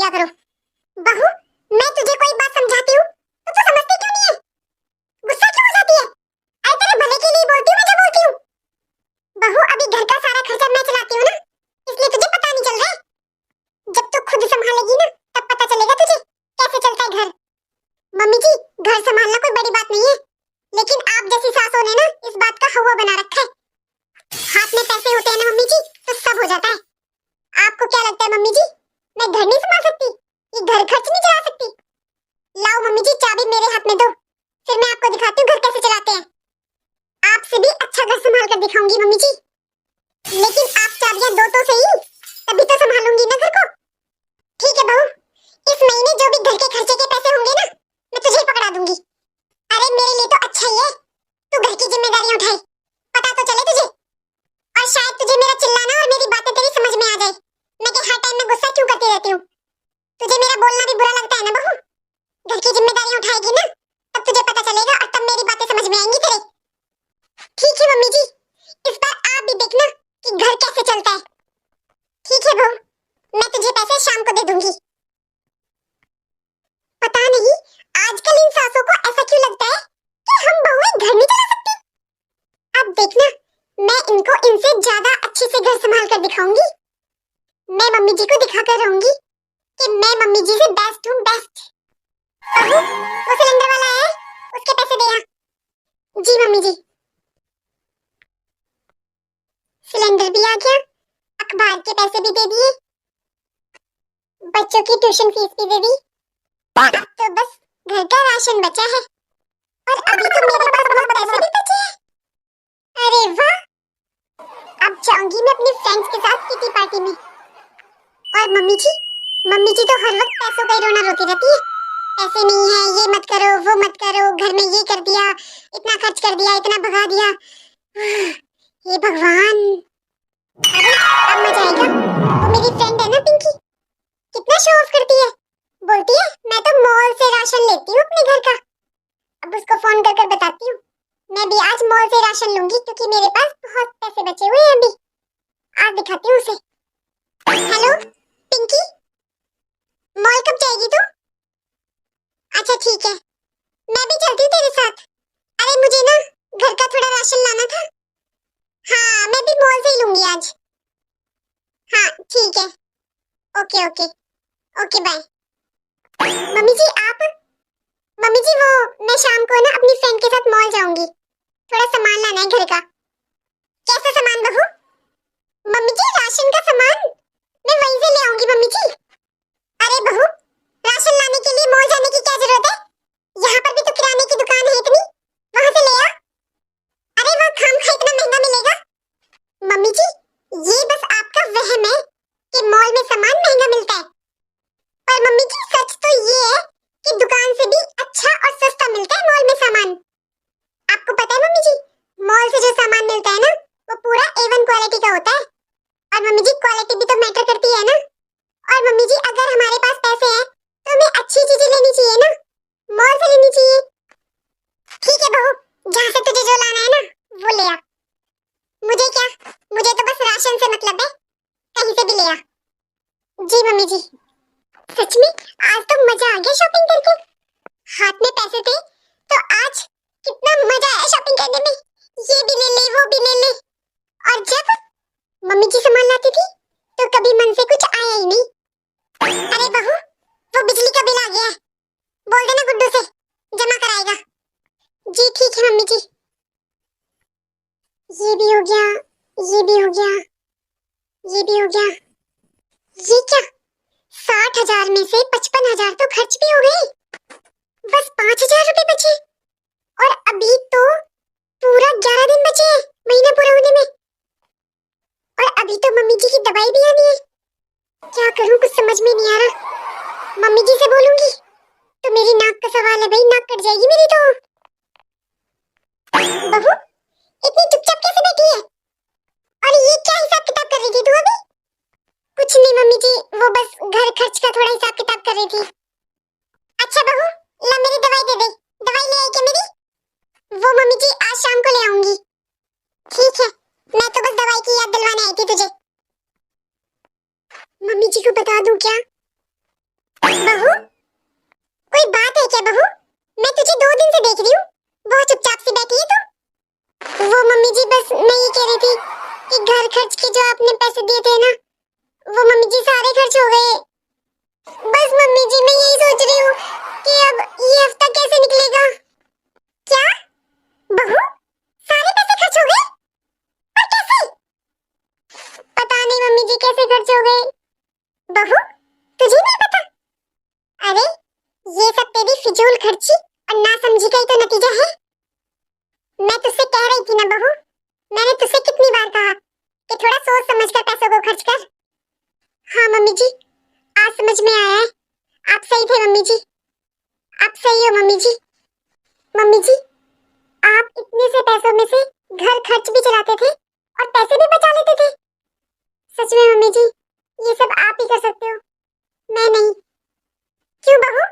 लिया करो। बहू, मैं तुझे कोई बात समझाती हूँ तो तू समझती क्यों नहीं है? गुस्सा क्यों हो जाती है? अरे तेरे भले के लिए बोलती हूँ मैं, जब बोलती हूँ। बहू, अभी घर का सारा खर्चा मैं चलाती हूँ ना, इसलिए तुझे पता नहीं चल रहा है। जब तू खुद संभालेगी ना तब पता चलेगा तुझे कैसे चलता है घर। मम्मी जी, घर संभालना कोई बड़ी बात नहीं है, लेकिन आप जैसी सासों ने ना इस बात का हवा बना रखा है। हाथ में पैसे होते हैं ना मम्मी जी तो सब हो जाता है। आपको क्या लगता है मम्मी जी, मैं घर नहीं संभाल सकती? ये घर खर्च नहीं चला सकती? लाओ मम्मी जी, चाबी मेरे हाथ में दो, फिर मैं आपको दिखाती हूँ घर कैसे चलाते हैं। आपसे भी अच्छा घर संभाल कर दिखाऊंगी मम्मी जी। लेकिन आप चाबियां दो तो सही, तभी तो संभालूंगी ना घर को। ठीक है बहू, इस महीने जो भी घर के खर्चे के पैसे होंगे ना, मैं तुझे ही पकड़ा दूंगी। अरे मेरे लिए तो अच्छा ही है तू घर की जिम्मेदारी उठाए, पता तो चले तुझे। और शायद तुझे मेरा चिल्लाना और मेरी बातें तेरी समझ में आ जाए, मैं कि हर टाइम में गुस्सा क्यों करती रहती हूँ। तुझे मेरा बोलना भी बुरा लगता है ना बहू? घर की जिम्मेदारी उठाएगी ना तब तुझे पता चलेगा और तब मेरी बातें समझ में आएंगी तेरे। ठीक है मम्मी जी, इस बार आप भी देखना कि घर कैसे चलता है। ठीक है बहू, मैं तुझे पैसे शाम को दे दूंगी। पता नहीं आजकल इन सासों को ऐसा क्यों लगता है कि हम बहुएं घर नहीं चला सकती। अब देखना, मैं इनको इनसे ज्यादा अच्छे से घर संभाल कर दिखाऊंगी। मैं मम्मी जी को दिखाकर रहूंगी कि मैं मम्मी जी से बेस्ट हूँ, बेस्ट। बहू, वो सिलेंडर वाला है, उसके पैसे दे आ। जी मम्मी जी। सिलेंडर भी आ गया, अखबार के पैसे भी दे दिए, बच्चों की ट्यूशन फीस भी दे दी। अब तो बस घर का राशन बचा है, और अभी तो मेरे पास बहुत पैसे भी बचे हैं। अरे वाह, अब जाऊंगी मैं अपनी फ्रेंड्स के साथ किटी पार्टी में। और मम्मी जी तो हर वक्त पैसों का ही रोना रोती रहती है। पैसे नहीं है, ये मत करो, वो मत करो, घर में ये कर दिया, इतना खर्च कर दिया, इतना भगा दिया। हे भगवान। अरे अब मजा आएगा। वो मेरी फ्रेंड है ना पिंकी, कितना शो ऑफ करती है, बोलती है मैं तो मॉल से राशन लेती हूँ अपने घर का। अब उसको फोन कर कर बताती हूँ मैं भी आज मॉल से राशन लूंगी, क्योंकि मेरे पास बहुत पैसे बचे हुए हैं अभी। आज दिखाती हूँ उसे। हेलो पिंकी, मॉल कब जाएगी तू? अच्छा ठीक है, मैं भी चलती हूँ तेरे साथ। अरे मुझे ना घर का थोड़ा राशन लाना था। हाँ, मैं भी मॉल से ही लूंगी आज। हाँ ठीक है, okay okay, okay bye. Mummy ji आप, मम्मी जी वो मैं शाम को ना अपनी फ्रेंड के साथ मॉल जाऊंगी, थोड़ा सामान लाना है घर का। कैसा सामान बहू? मम्मी जी राशन का सामान, मैं वहीं से ले आऊंगी मम्मी जी। अरे बहू, राशन लाने के लिए मॉल जाने की क्या जरूरत है? यहाँ पर भी तो किराने की दुकान है इतनी, वहाँ से ले आ। अरे वहाँ खामखा इतना महंगा मिलेगा। मम्मी जी, ये बस आपका वहम है कि मॉल में सामान महंगा मिलता है, पर मम्मी जी सच तो ये है कि दुकान से भी अच्छा और सस्ता मिलता है मॉल में सामान। आपको पता है मम्मी जी, मॉल से जो सामान मिलता है ना वो पूरा A1 क्वालिटी का होता है। और मम्मी जी क्वालिटी भी तो मैटर करती है ना। और मम्मी जी अगर हमारे पास पैसे हैं तो हमें अच्छी चीजें लेनी चाहिए ना, मॉल से लेनी चाहिए। ठीक है बहू, जहाँ से तुझे जो लाना है ना वो ले आ। मुझे क्या, मुझे तो बस राशन से मतलब है, कहीं से भी ले आ। जी मम्मी जी। सच में आज तो मजा आ गया शॉपिंग करके। हाथ में पैसे थे तो आज कितना मजा आया शॉपिंग करने में। ये भी ले ले, वो भी ले ले। और जब मम्मी जी सामान लाती थी तो कभी मन से कुछ आया ही नहीं। अरे बहू, वो बिजली का बिल आ गया है, बोल देना गुड्डू से जमा कराएगा। जी ठीक है मम्मी जी। ये भी हो गया, ये भी हो गया, ये भी हो गया। ये क्या, 60,000 में से 55,000 तो खर्च भी हो गए, बस 5,000 रुपए बचे। और अभी तो पूरा 11 दिन बचे हैं महीना पूरा होने में। और अभी तो मम्मी जी की दवाई भी आनी है। क्या करूं, कुछ समझ में नहीं आ रहा। मम्मी जी से बोलूंगी तो मेरी नाक का सवाल है भाई, नाक कट जाएगी मेरी तो। बहू इतनी चुपचाप कैसे बैठी है? और ये क्या हिसाब किताब कर रही थी तू अभी? कुछ नहीं मम्मी जी, वो बस घर खर्च का थोड़ा हिसाब किताब कर रही थी। अच्छा बहू, ला मेरी दवाई दे दे। दवाई ले आई क्या मेरी? वो मम्मी जी आज शाम को ले आऊंगी। ठीक है, मैं तो बस दवाई की याद दिलवाने आई थी तुझे। मम्मी जी को बता दूं क्या मम्मी जी सारे खर्च हो गए। बस मम्मी जी मैं यही सोच रही हूँ कि अब ये हफ्ता कैसे निकलेगा। क्या बहू, सारे पैसे खर्च हो गए? पर कैसे? पता नहीं मम्मी जी कैसे खर्च हो गए। बहू तुझे नहीं पता? अरे ये सब तेरी फिजूल खर्ची और नासमझी का ही तो नतीजा है। मैं तुझसे कह रही थी ना बहू, मैंने तुझसे कितनी बार कहा कि थोड़ा सोच समझ कर पैसों को खर्च कर। हाँ मम्मी जी, आज समझ में आया है। आप सही थे मम्मी जी, आप सही हो मम्मी जी। मम्मी जी आप इतने से पैसों में से घर खर्च भी चलाते थे और पैसे भी बचा लेते थे। सच में मम्मी जी ये सब आप ही कर सकते हो, मैं नहीं। क्यों बहू,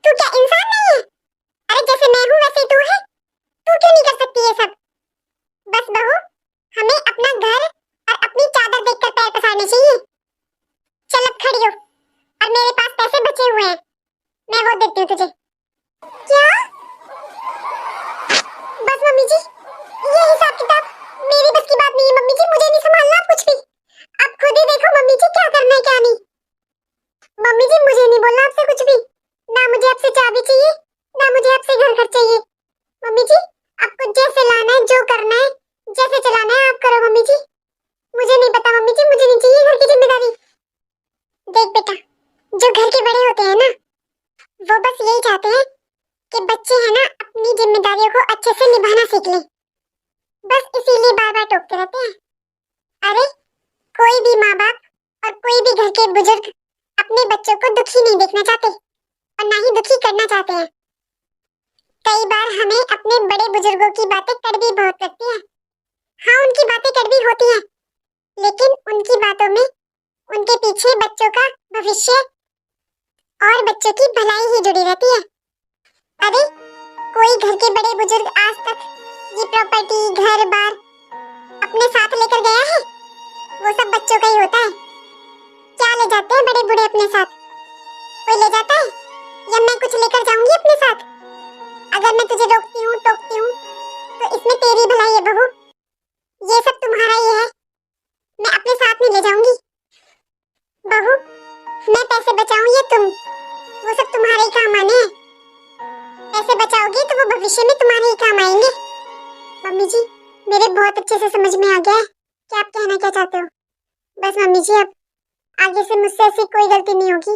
तू क्या इंसान नहीं है? अरे जैसे मैं हूँ वैसे तू है, तू क्यों नहीं कर सकती ये सब? बस बहू हमें अपना घर और अपनी चादर देखकर पैर पसारने चाहिए। चल अब खड़ी हो, और मेरे पास पैसे बचे हुए हैं, मैं वो देती हूँ तुझे। क्या? बस मम्मी जी ये हिसाब किताब मेरी बस की बात नहीं है मम्मी जी, मुझे नहीं संभालना कुछ भी। आप खुद ही देखो मम्मी जी क्या करना है क्या नहीं। मम्मी जी मुझे नहीं बोलना आपसे कुछ भी, ना मुझे आपसे चाबी चाहिए ना मुझे आपसे घर खर्च चाहिए। मम्मी जी आपको जैसे लाना है, जो करना है, जैसे चलाना है आप करो मम्मी जी, मुझे नहीं पता मम्मी जी, मुझे नहीं चाहिए घर की जिम्मेदारी। देख बेटा, जो घर के बड़े होते हैं ना वो बस यही चाहते हैं कि बच्चे है ना अपनी जिम्मेदारियों को अच्छे से निभाना सीख लें, बस इसीलिए बार बार टोकते रहते हैं। अरे कोई भी माँ बाप और कोई भी घर के बुजुर्ग अपने बच्चों को दुखी नहीं देखना चाहते और ना ही दुखी करना चाहते हैं। कई बार हमें अपने बड़े बुजुर्गों की बातें कड़वी बहुत लगती हैं। हाँ उनकी बातें कड़वी होती हैं, लेकिन उनकी बातों में उनके पीछे बच्चों का भविष्य और बच्चों की भलाई ही जुड़ी रहती है। अरे कोई घर के बड़े बुजुर्ग आज तक ये प्रॉपर्टी घर बार अपने साथ लेकर गया है? वो सब बच्चों का ही होता है। क्या ले जाते हैं बड़े बूढ़े अपने साथ? कोई ले जाता है? या मैं कुछ लेकर जाऊंगी अपने साथ? अगर मैं तुझे रोकती हूँ टोकती हूँ तो इसमें तेरी भलाई है बहू, ये सब तुम्हारा ही है, मैं अपने साथ नहीं ले जाऊंगी। बहू मैं पैसे बचाऊं या तुम, वो सब तुम्हारे ही काम आने हैं। पैसे बचाओगी तो वो भविष्य में तुम्हारे ही काम आएंगे। मम्मी जी मेरे बहुत अच्छे से समझ में आ गया है कि आप कहना क्या चाहते हो। बस मम्मी जी अब आगे से मुझसे ऐसी कोई गलती नहीं होगी।